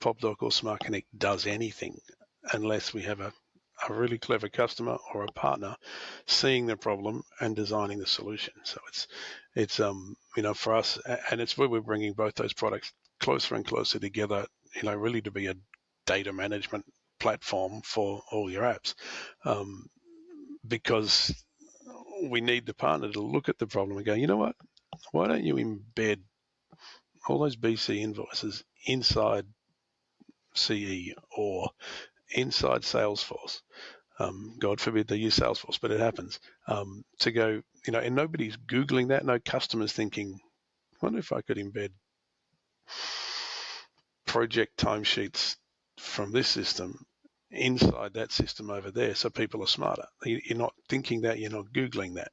PopDoc or Smart Connect does anything unless we have a really clever customer or a partner seeing the problem and designing the solution. So it's for us, and it's where we're bringing both those products closer and closer together, really to be a data management platform for all your apps, because we need the partner to look at the problem and go, you know what, why don't you embed all those BC invoices inside CE or inside Salesforce? God forbid they use Salesforce, but it happens. To go, and nobody's Googling that. No customer's thinking, I wonder if I could embed project timesheets from this system inside that system over there, so people are smarter. You're not thinking that, you're not Googling that.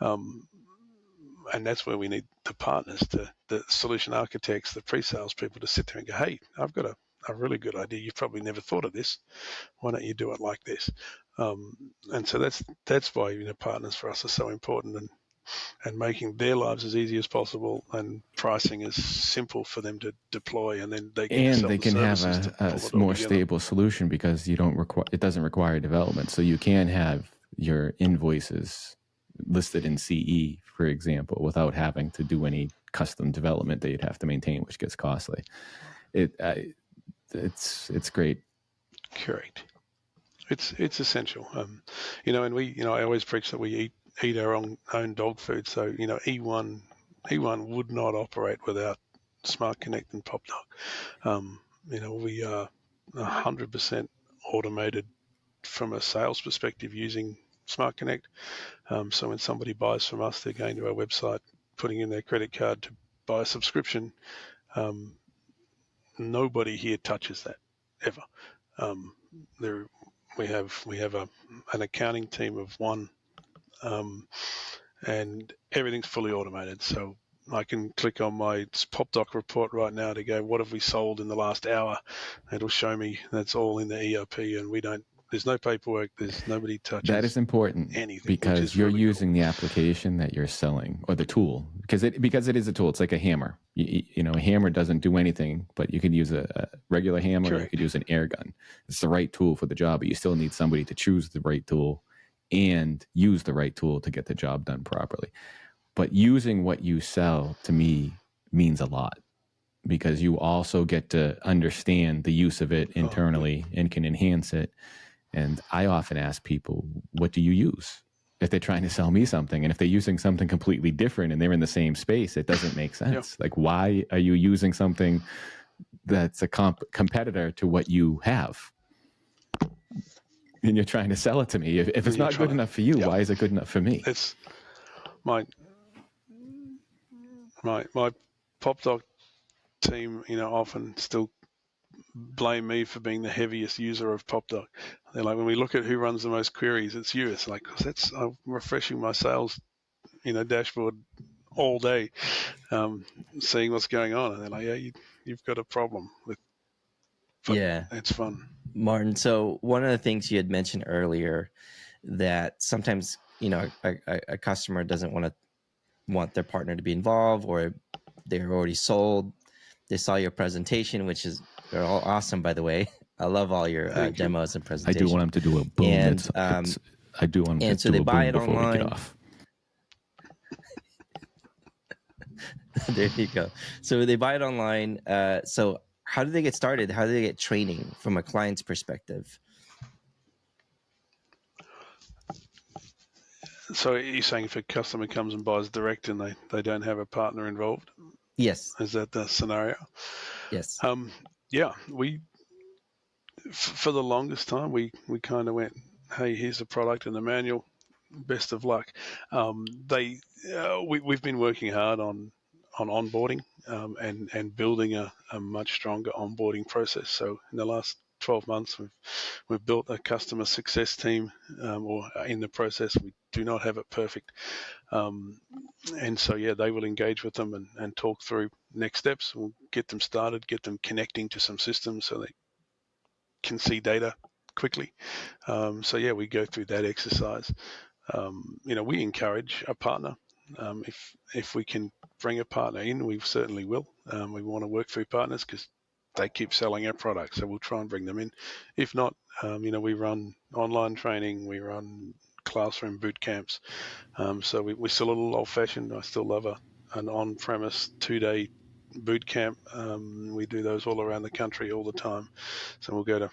And that's where we need the partners, the solution architects, the pre-sales people to sit there and go, hey, I've got a really good idea. You've probably never thought of this. Why don't you do it like this? And so that's why partners for us are so important, and making their lives as easy as possible and pricing as simple for them to deploy, and then they can have a more stable solution because it doesn't require development. So you can have your invoices listed in CE, for example, without having to do any custom development that you'd have to maintain, which gets costly. It's great. Correct. It's essential. And we, I always preach that we eat our own dog food. So, eOne would not operate without Smart Connect and PopDoc. We are 100% automated from a sales perspective using Smart Connect. So when somebody buys from us, they're going to our website, putting in their credit card to buy a subscription. Nobody here touches that ever. We have an accounting team of one, and everything's fully automated. So I can click on my PopDoc report right now to go, what have we sold in the last hour? It'll show me that's all in the ERP, and there's no paperwork. There's nobody touches. That is important anything because you're really using cool. the application that you're selling or the tool because it is a tool. It's like a hammer. A hammer doesn't do anything, but you could use a regular hammer. Correct. Or you could use an air gun. It's the right tool for the job, but you still need somebody to choose the right tool and use the right tool to get the job done properly. But using what you sell to me means a lot because you also get to understand the use of it internally and can enhance it. And I often ask people, what do you use? If they're trying to sell me something, and if they're using something completely different and they're in the same space, it doesn't make sense. Like, why are you using something that's a competitor to what you have? And you're trying to sell it to me. If it's not good enough for you, why is it good enough for me? It's my PopDoc team, often still blame me for being the heaviest user of PopDoc. They're like, when we look at who runs the most queries, it's you. It's like, cause I'm refreshing my sales, dashboard all day, seeing what's going on. And they're like, yeah, you've got a problem with. Yeah, it's fun, Martin. So one of the things you had mentioned earlier that sometimes a customer doesn't want their partner to be involved, or they're already sold. They saw your presentation, which is they're all awesome, by the way. I love all your Thank you. demos and I presentations. do want him to do a boom. And I do want him and to so do they a buy boom it before we online. get off. There you go. So they buy it online. So how do they get started? How do they get training from a client's perspective? So you're saying if a customer comes and buys direct and they don't have a partner involved? Yes. Is that the scenario? Yes. Yeah, for the longest time, we kind of went, hey, here's the product and the manual. Best of luck. We've been working hard on onboarding and building a much stronger onboarding process. So in the last 12 months, we've built a customer success team, or in the process, we do not have it perfect. And so, yeah, they will engage with them and talk through next steps. We'll get them started, get them connecting to some systems so they can see data quickly. So, yeah, we go through that exercise. We encourage a partner. If we can bring a partner in, we certainly will. We want to work through partners because they keep selling our products, so we'll try and bring them in. If not, we run online training, we run classroom boot camps. So we're still a little old-fashioned. I still love an on-premise 2-day boot camp. We do those all around the country all the time. So we'll go to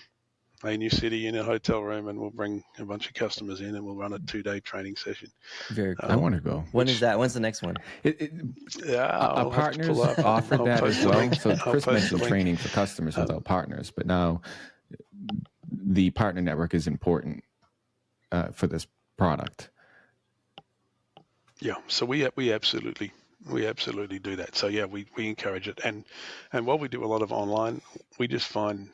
a new city in a hotel room, and we'll bring a bunch of customers in, and we'll run a 2-day training session. Very cool. I want to go. When is that? When's the next one? Our partners offered that as well. So Chris mentioned training for customers without partners, but now the partner network is important for this product. Yeah, so we absolutely do that. So yeah, we encourage it, and while we do a lot of online, we just find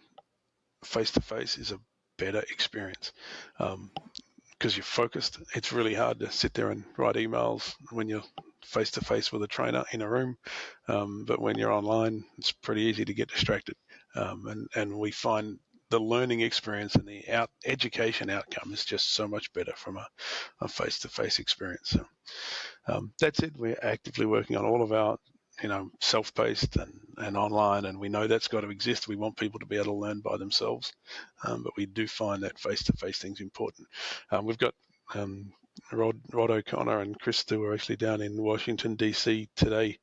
face-to-face is a better experience because you're focused. It's really hard to sit there and write emails when you're face-to-face with a trainer in a room, but when you're online, it's pretty easy to get distracted, and we find the learning experience and the education outcome is just so much better from a face-to-face experience. So that's it. We're actively working on all of our self-paced and online, and we know that's got to exist. We want people to be able to learn by themselves, but we do find that face-to-face thing's important. We've got Rod O'Connor and Chris Stu are actually down in Washington, D.C. today,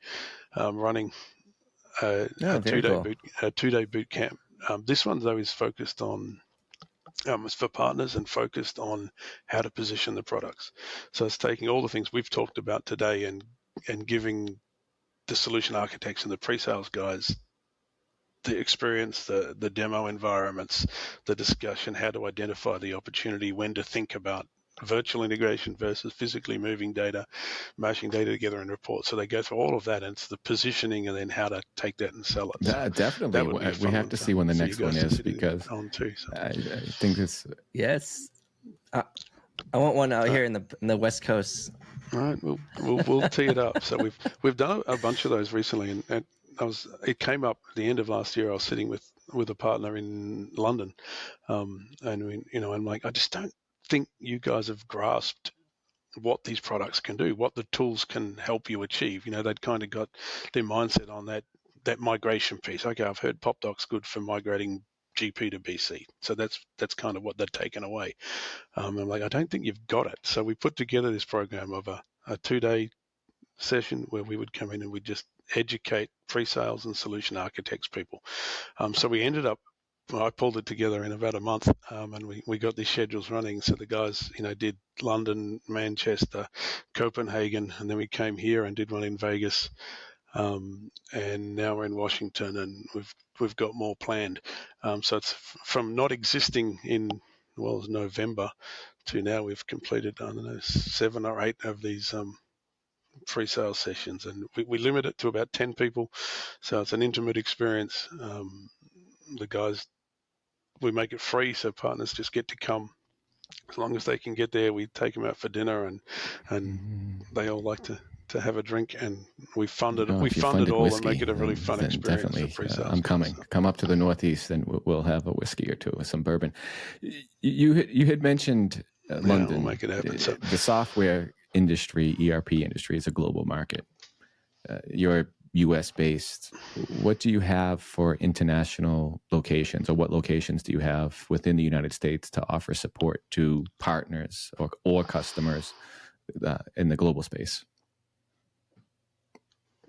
running a 2-day boot camp. This one, though, is focused on it's for partners and focused on how to position the products. So it's taking all the things we've talked about today and giving the solution architects and the pre-sales guys the experience, the demo environments, the discussion, how to identify the opportunity, when to think about virtual integration versus physically moving data, mashing data together in reports. So they go through all of that, and it's the positioning and then how to take that and sell it. So definitely. We have to see when the next one is, because I think this. Yes. I want one out here in the West Coast. All right, we'll tee it up. So we've done a bunch of those recently, and it came up at the end of last year. I was sitting with a partner in London, and I'm like, I just don't think you guys have grasped what these products can do, what the tools can help you achieve. They'd kind of got their mindset on that migration piece. Okay, I've heard PopDoc's good for migrating GP to BC. So that's kind of what they'd taken away. I'm like, I don't think you've got it. So we put together this program of a 2-day session where we would come in and we'd just educate pre-sales and solution architects people. So we ended up, I pulled it together in about a month, and we got these schedules running. So the guys, did London, Manchester, Copenhagen, and then we came here and did one in Vegas. And now we're in Washington, and we've got more planned. So it's from not existing in November to now we've completed 7 or 8 of these pre-sales sessions, and we limit it to about 10 people. So it's an intimate experience. The guys, we make it free, so partners just get to come. As long as they can get there, we take them out for dinner, and they all like to have a drink, and we fund it. We fund it all whiskey, and make it a really fun experience. Definitely, I'm coming. Come up to the Northeast, and we'll have a whiskey or two with some bourbon. You had mentioned London. We'll make it happen. So the software industry, ERP industry, is a global market. Your U.S. based. What do you have for international locations, or what locations do you have within the United States to offer support to partners or customers in the global space?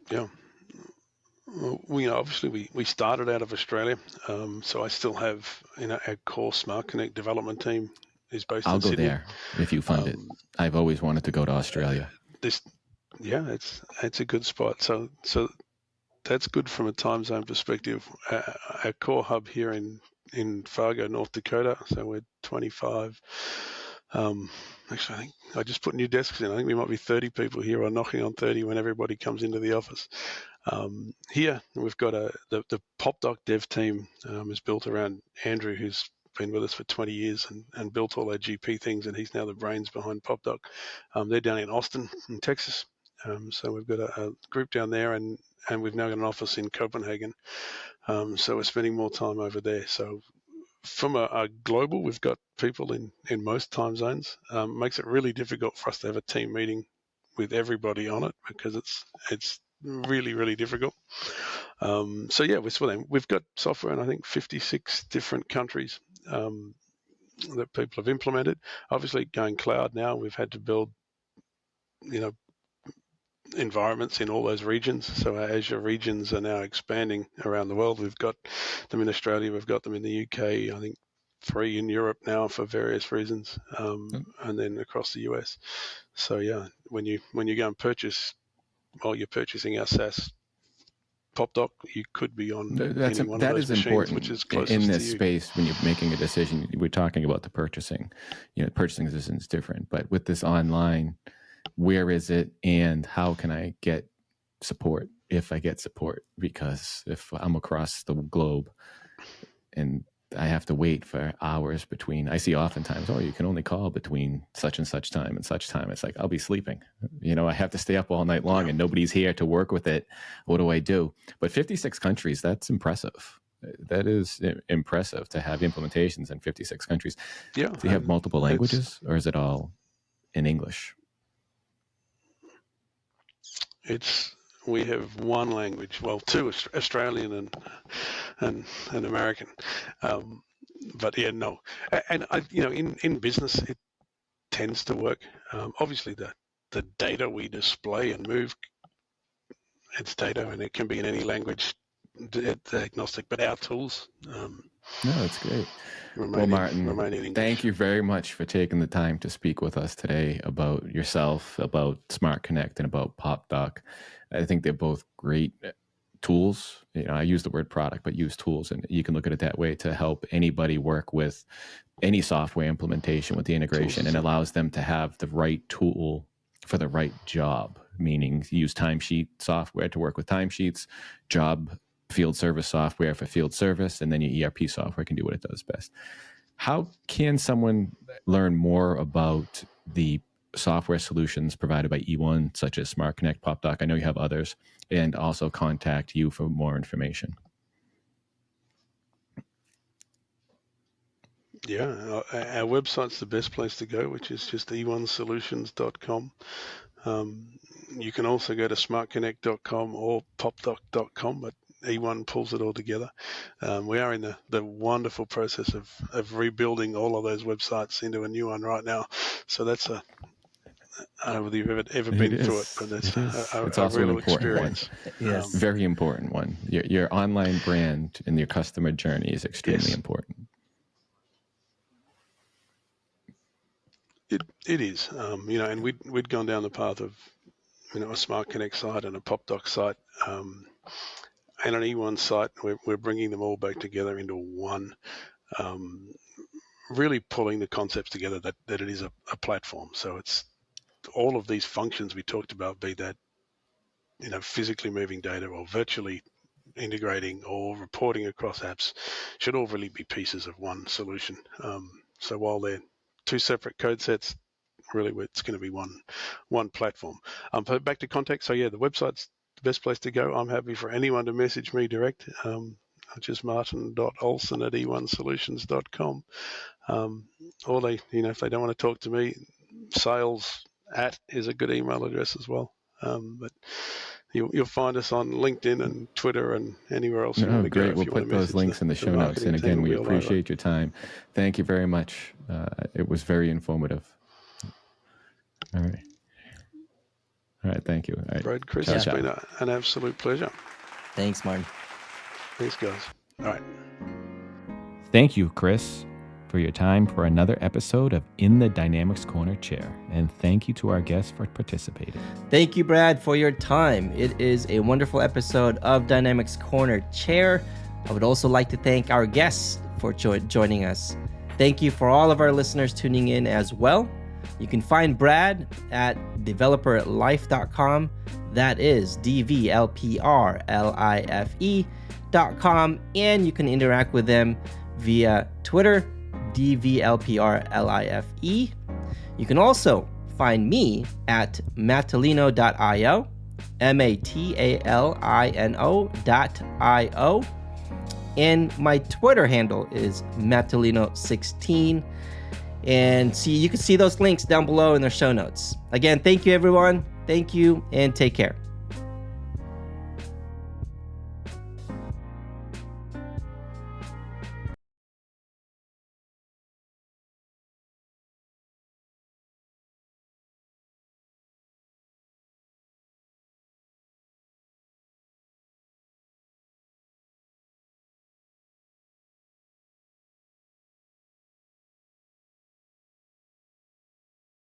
Yeah. Well, obviously we started out of Australia, so I still have, our core Smart Connect development team is based I'll in go Sydney. there if you fund it. I've always wanted to go to Australia. It's a good spot. So that's good from a time zone perspective. Our core hub here in Fargo, North Dakota. So we're 25. Actually, I think I just put new desks in. I think we might be 30 people here, or knocking on 30 when everybody comes into the office. Here we've got the PopDoc dev team is built around Andrew, who's been with us for 20 years and built all our GP things, and he's now the brains behind PopDoc. They're down in Austin, in Texas. So we've got a group down there, and we've now got an office in Copenhagen. So we're spending more time over there. So from a global, we've got people in most time zones. Makes it really difficult for us to have a team meeting with everybody on it, because it's really, really difficult. So yeah, we've got software in, I think, 56 different countries that people have implemented. Obviously, going cloud now, we've had to build, environments in all those regions. So our Azure regions are now expanding around the world. We've got them in Australia, we've got them in the UK, I think 3 in Europe now for various reasons, and then across the US. So yeah, when you go and purchase, while you're purchasing our SaaS PopDoc, you could be on any one of those machines, important, which is closest in this to you. space when you're making a decision. We're talking about the purchasing. Purchasing decision is different, but with this online, where is it, and how can I get support if I get support? Because if I'm across the globe and I have to wait for hours between, I see oftentimes, you can only call between such and such time and such time. It's like, I'll be sleeping. I have to stay up all night long and nobody's here to work with it. What do I do? But 56 countries, that's impressive. That is impressive to have implementations in 56 countries. Yeah. Do you have multiple languages, or is it all in English? We have one language, well, 2, Australian and American. But yeah, no. And in business, it tends to work. Obviously, the data we display and move, it's data, and it can be in any language. It's agnostic, but our tools. No, that's great. Well, Martin, thank you very much for taking the time to speak with us today about yourself, about Smart Connect, and about PopDoc. I think they're both great tools. I use the word product, but use tools, and you can look at it that way to help anybody work with any software implementation with the integration, and allows them to have the right tool for the right job, meaning use timesheet software to work with timesheets, job field service software for field service, and then your ERP software can do what it does best. How can someone learn more about the software solutions provided by eOne, such as Smart Connect, PopDoc? I know you have others, and also contact you for more information. Yeah, our website's the best place to go, which is just eonesolutions.com. You can also go to smartconnect.com or popdoc.com, but eOne pulls it all together. We are in the wonderful process of rebuilding all of those websites into a new one right now. So that's I don't know whether you've ever been through it, but it's also real an important experience. One. Yes, very important one. Your online brand and your customer journey is extremely important. It is, and we'd gone down the path of, a Smart Connect site and a PopDoc site, and an eOne site. We're bringing them all back together into one, really pulling the concepts together that it is a platform. So it's all of these functions we talked about, be that, physically moving data or virtually integrating or reporting across apps, should all really be pieces of one solution. So while they're 2 separate code sets, really it's going to be one platform. But back to contact. So yeah, the website's the best place to go. I'm happy for anyone to message me direct, just martin.olsen@eonesolutions.com. Or they, if they don't want to talk to me, sales@ is a good email address as well. But you'll find us on LinkedIn and Twitter and anywhere else you want to go. Great. We'll put those links in the show notes. And again, we appreciate your time. Thank you very much. It was very informative. All right. Thank you. All right. Brad, Chris, it's been an absolute pleasure. Thanks, Martin. Thanks, guys. All right. Thank you, Chris, for your time for another episode of In the Dynamics Corner Chair. And thank you to our guests for participating. Thank you, Brad, for your time. It is a wonderful episode of Dynamics Corner Chair. I would also like to thank our guests for joining us. Thank you for all of our listeners tuning in as well. You can find Brad at developerlife.com. That is DVLPRLIFE.com. And you can interact with them via Twitter, DVLPRLIFE. You can also find me at matalino.io, MATALINO.io. And my Twitter handle is matalino16. And you can see those links down below in the show notes. Again, thank you, everyone. Thank you, and take care.